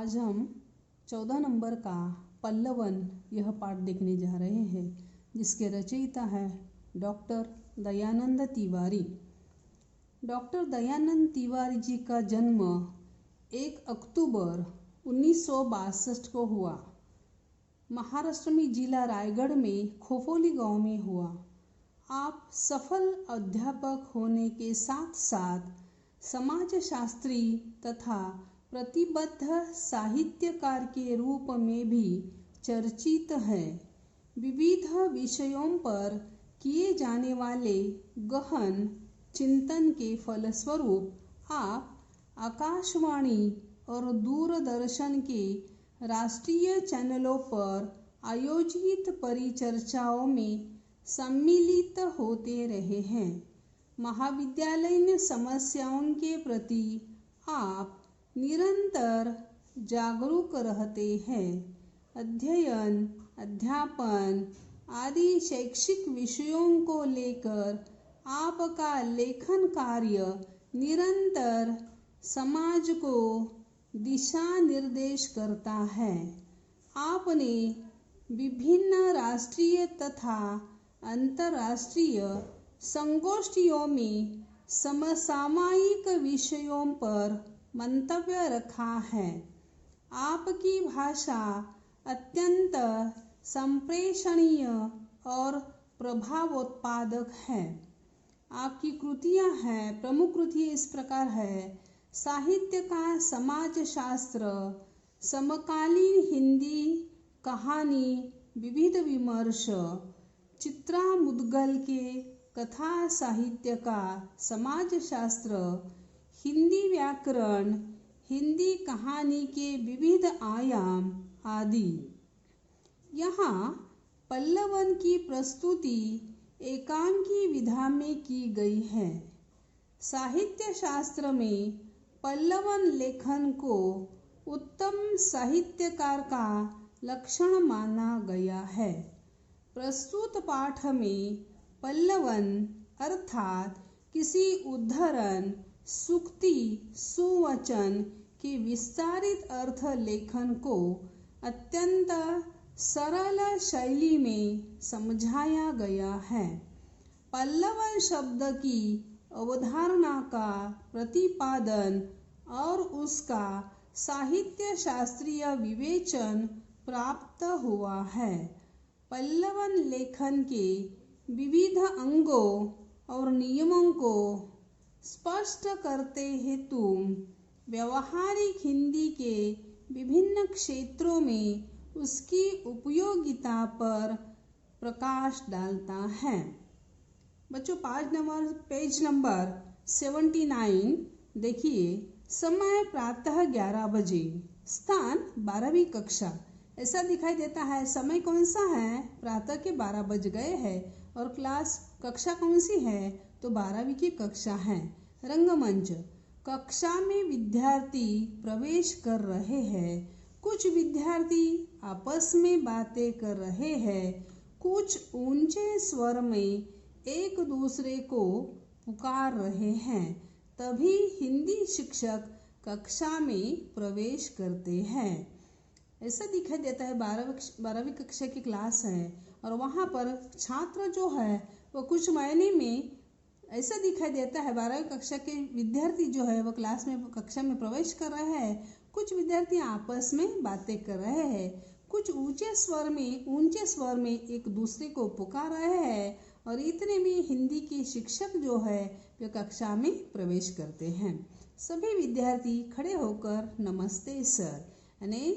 आज हम 14 नंबर का पल्लवन यह पाठ देखने जा रहे हैं, जिसके रचयिता है डॉक्टर दयानंद तिवारी। डॉक्टर दयानंद तिवारी जी का जन्म 1 अक्टूबर 1962 को हुआ। महाराष्ट्र में जिला रायगढ़ में खोपोली गांव में हुआ। आप सफल अध्यापक होने के साथ साथ समाजशास्त्री तथा प्रतिबद्ध साहित्यकार के रूप में भी चर्चित है। विविध विषयों पर किए जाने वाले गहन चिंतन के फलस्वरूप आप आकाशवाणी और दूरदर्शन के राष्ट्रीय चैनलों पर आयोजित परिचर्चाओं में सम्मिलित होते रहे हैं। महाविद्यालयीन समस्याओं के प्रति आप निरंतर जागरूक रहते हैं। अध्ययन, अध्यापन आदि शैक्षिक विषयों को लेकर आपका लेखन कार्य निरंतर समाज को दिशा निर्देश करता है। आपने विभिन्न राष्ट्रीय तथा अंतर्राष्ट्रीय संगोष्ठियों में समसामयिक विषयों पर मंतव्य रखा है। आपकी भाषा अत्यंत संप्रेषणीय और प्रभावोत्पादक है। आपकी कृतियां हैं, प्रमुख कृतियां इस प्रकार है: साहित्य का समाजशास्त्र, समकालीन हिंदी कहानी विविध विमर्श, चित्रा मुदगल के कथा साहित्य का समाजशास्त्र, हिंदी व्याकरण, हिंदी कहानी के विविध आयाम आदि। यहाँ पल्लवन की प्रस्तुति एकांकी विधा में की गई है। साहित्य शास्त्र में पल्लवन लेखन को उत्तम साहित्यकार का लक्षण माना गया है। प्रस्तुत पाठ में पल्लवन अर्थात किसी उद्धरण, सूक्ति, सुवचन के विस्तारित अर्थ लेखन को अत्यंत सरल शैली में समझाया गया है। पल्लवन शब्द की अवधारणा का प्रतिपादन और उसका साहित्य शास्त्रीय विवेचन प्राप्त हुआ है। पल्लवन लेखन के विविध अंगों और नियमों को स्पष्ट करते हेतु व्यावहारिक हिंदी के विभिन्न क्षेत्रों में उसकी उपयोगिता पर प्रकाश डालता है। बच्चों, पेज नंबर 79 देखिए। समय प्रातः 11 बजे, स्थान 12वीं कक्षा। ऐसा दिखाई देता है। समय कौन सा है? प्रातः के 12 बज गए हैं। और कक्षा कौन सी है? तो 12वीं की कक्षा है। रंगमंच, कक्षा में विद्यार्थी प्रवेश कर रहे हैं। कुछ विद्यार्थी आपस में बातें कर रहे हैं। कुछ ऊंचे स्वर में एक दूसरे को पुकार रहे हैं। तभी हिंदी शिक्षक कक्षा में प्रवेश करते हैं। ऐसा दिखाई देता है। 12वीं कक्षा की क्लास है और वहाँ पर छात्र जो है वो कुछ मायने में ऐसा दिखाई देता है। 12वीं कक्षा के विद्यार्थी जो है वो कक्षा में प्रवेश कर रहे हैं। कुछ विद्यार्थी आपस में बातें कर रहे हैं। कुछ ऊंचे स्वर में एक दूसरे को पुकार रहे हैं। और इतने में हिंदी के शिक्षक जो है वे कक्षा में प्रवेश करते हैं। सभी विद्यार्थी खड़े होकर नमस्ते सर, यानी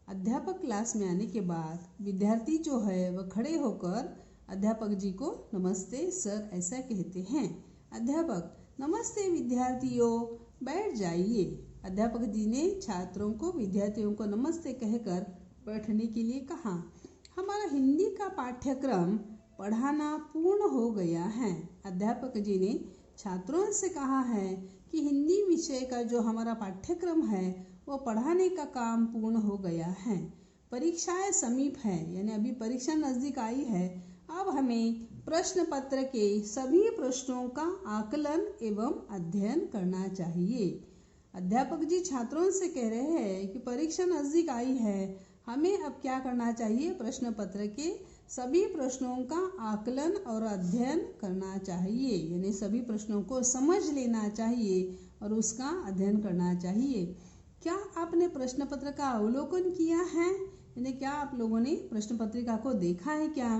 अध्यापक क्लास में आने के बाद विद्यार्थी जो है वह खड़े होकर अध्यापक जी को नमस्ते सर ऐसा कहते हैं। अध्यापक: नमस्ते विद्यार्थियों, बैठ जाइए। अध्यापक जी ने छात्रों को, विद्यार्थियों को नमस्ते कहकर बैठने के लिए कहा। हमारा हिंदी का पाठ्यक्रम पढ़ाना पूर्ण हो गया है। अध्यापक जी ने छात्रों से कहा है कि हिंदी विषय का जो हमारा पाठ्यक्रम है वो पढ़ाने का काम पूर्ण हो गया है। परीक्षाएं समीप है, यानी अभी परीक्षा नजदीक आई है। अब हमें प्रश्न पत्र के सभी प्रश्नों का आकलन एवं अध्ययन करना चाहिए। अध्यापक जी छात्रों से कह रहे हैं कि परीक्षा परीक्षा नज़दीक आई है, हमें अब क्या करना चाहिए? प्रश्न पत्र के सभी प्रश्नों का आकलन और अध्ययन करना चाहिए, यानी सभी प्रश्नों को समझ लेना चाहिए और उसका अध्ययन करना चाहिए। क्या आपने प्रश्न पत्र का अवलोकन किया है? यानी क्या आप लोगों ने प्रश्न पत्रिका को देखा है क्या?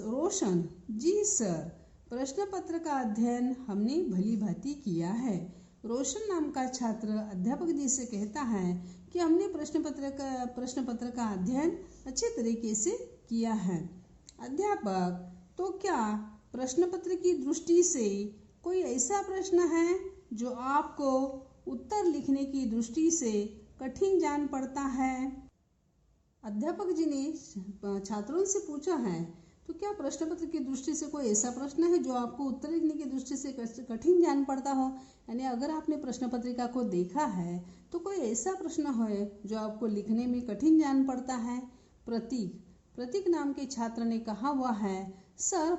रोशन: जी सर, प्रश्न पत्र का अध्ययन हमने भली भांति किया है। रोशन नाम का छात्र अध्यापक जी से कहता है कि हमने प्रश्न पत्र का अध्ययन अच्छे तरीके से किया है। अध्यापक: तो क्या प्रश्न पत्र की दृष्टि से कोई ऐसा प्रश्न है जो आपको उत्तर लिखने की दृष्टि से कठिन जान पड़ता है? अध्यापक जी ने छात्रों से पूछा है, तो क्या प्रश्न पत्र की दृष्टि से कोई ऐसा प्रश्न है जो आपको उत्तर लिखने की दृष्टि से कठिन जान पड़ता हो? यानी अगर आपने प्रश्न पत्रिका को देखा है तो कोई ऐसा प्रश्न है जो आपको लिखने में कठिन जान पड़ता है? प्रतीक नाम के छात्र ने कहा हुआ है, सर,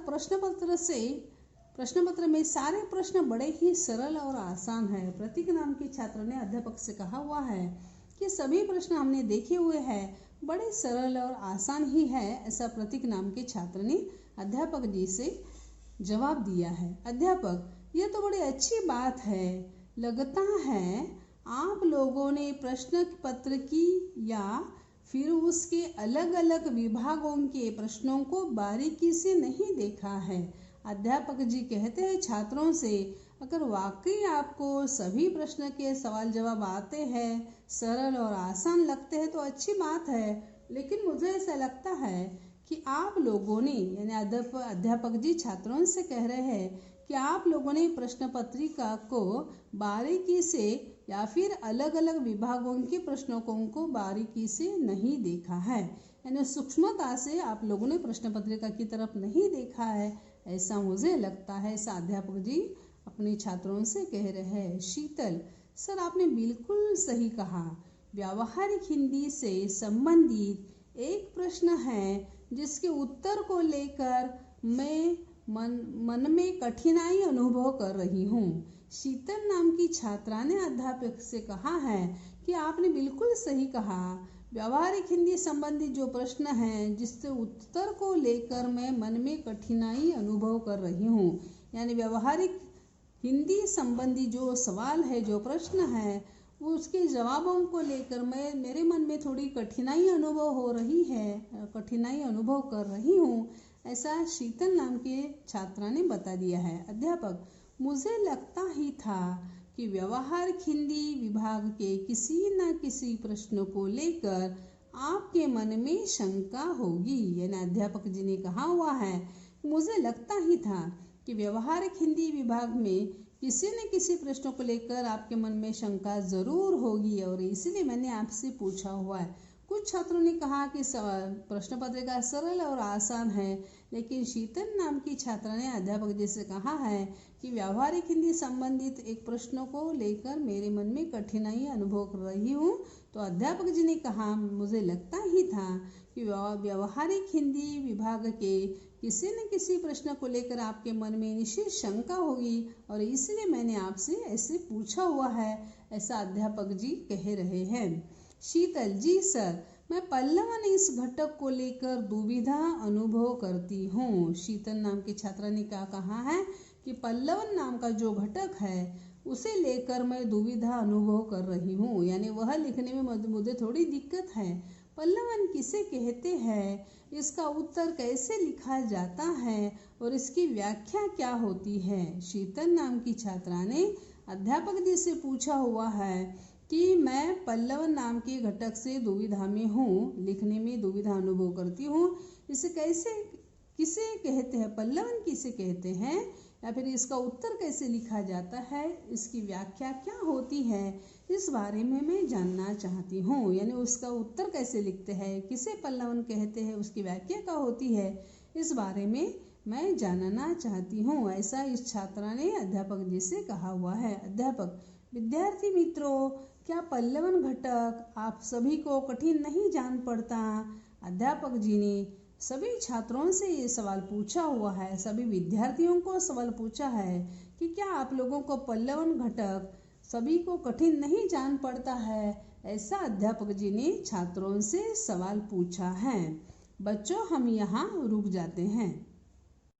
प्रश्न पत्र में सारे प्रश्न बड़े ही सरल और आसान है। प्रतीक नाम के छात्र ने अध्यापक से कहा हुआ है कि सभी प्रश्न हमने देखे हुए हैं, बड़े सरल और आसान ही है। ऐसा प्रतीक नाम के छात्र ने अध्यापक जी से जवाब दिया है। अध्यापक: यह तो बड़ी अच्छी बात है। लगता है आप लोगों ने प्रश्न पत्र की या फिर उसके अलग अलग विभागों के प्रश्नों को बारीकी से नहीं देखा है। अध्यापक जी कहते हैं छात्रों से, अगर वाकई आपको सभी प्रश्न के सवाल जवाब आते हैं, सरल और आसान लगते हैं तो अच्छी बात है, लेकिन मुझे ऐसा लगता है कि आप लोगों ने, यानी अध्यापक जी छात्रों से कह रहे हैं कि आप लोगों ने प्रश्न पत्रिका को बारीकी से या फिर अलग अलग विभागों के प्रश्नों को बारीकी से नहीं देखा है, यानी सूक्ष्मता से आप लोगों ने प्रश्न पत्रिका की तरफ नहीं देखा है, ऐसा मुझे लगता है। ऐसा अध्यापक जी अपने छात्रों से कह रहे हैं। शीतल: सर, आपने बिल्कुल सही कहा। व्यावहारिक हिंदी से संबंधित एक प्रश्न है जिसके उत्तर को लेकर मैं मन में कठिनाई अनुभव कर रही हूँ। शीतल नाम की छात्रा ने अध्यापक से कहा है कि आपने बिल्कुल सही कहा। व्यावहारिक हिंदी संबंधी जो प्रश्न है जिससे उत्तर को लेकर मैं मन में कठिनाई अनुभव कर रही हूँ, यानी व्यावहारिक हिंदी संबंधी जो सवाल है, जो प्रश्न है, वो उसके जवाबों को लेकर मेरे मन में थोड़ी कठिनाई अनुभव कर रही हूँ। ऐसा शीतल नाम के छात्रा ने बता दिया है। अध्यापक: मुझे लगता ही था कि व्यवहारिक हिंदी विभाग के किसी न किसी प्रश्न को लेकर आपके मन में शंका होगी। यानी अध्यापक जी ने कहा हुआ है, मुझे लगता ही था कि व्यवहारिक हिंदी विभाग में किसी न किसी प्रश्नों को लेकर आपके मन में शंका जरूर होगी और इसलिए मैंने आपसे पूछा हुआ है। कुछ छात्रों ने कहा कि प्रश्न पत्रिका सरल और आसान है, लेकिन शीतल नाम की छात्रा ने अध्यापक जी से कहा है कि व्यावहारिक हिंदी संबंधित एक प्रश्नों को लेकर मेरे मन में कठिनाई अनुभव कर रही हूँ। तो अध्यापक जी ने कहा, मुझे लगता ही था कि व्यावहारिक हिंदी विभाग के किसी न किसी प्रश्न को लेकर आपके मन में निश्चित शंका होगी और इसलिए मैंने आपसे ऐसे पूछा हुआ है। ऐसा अध्यापक जी कह रहे हैं। शीतल: जी सर, मैं पल्लवन इस घटक को लेकर दुविधा अनुभव करती हूँ। शीतल नाम की छात्रा ने क्या कहा है कि पल्लवन नाम का जो घटक है उसे लेकर मैं दुविधा अनुभव कर रही हूँ, यानी वह लिखने में मुझे थोड़ी दिक्कत है। पल्लवन किसे कहते हैं, इसका उत्तर कैसे लिखा जाता है और इसकी व्याख्या क्या होती है? शीतल नाम की छात्रा ने अध्यापक जी से पूछा हुआ है कि मैं पल्लवन नाम के घटक से दुविधा में हूँ, लिखने में दुविधा अनुभव करती हूँ। इसे किसे कहते हैं, पल्लवन किसे कहते हैं, या फिर इसका उत्तर कैसे लिखा जाता है, इसकी व्याख्या क्या होती है, इस बारे में मैं जानना चाहती हूँ। यानी उसका उत्तर कैसे लिखते हैं, किसे पल्लवन कहते हैं, उसकी व्याख्या क्या होती है, इस बारे में मैं जानना चाहती हूँ। ऐसा इस छात्रा ने अध्यापक जी से कहा हुआ है। अध्यापक: विद्यार्थी मित्रों, क्या पल्लवन घटक आप सभी को कठिन नहीं जान पड़ता? अध्यापक जी ने सभी छात्रों से ये सवाल पूछा हुआ है, सभी विद्यार्थियों को सवाल पूछा है कि क्या आप लोगों को पल्लवन घटक सभी को कठिन नहीं जान पड़ता है, ऐसा अध्यापक जी ने छात्रों से सवाल पूछा है। बच्चों, हम यहाँ रुक जाते हैं।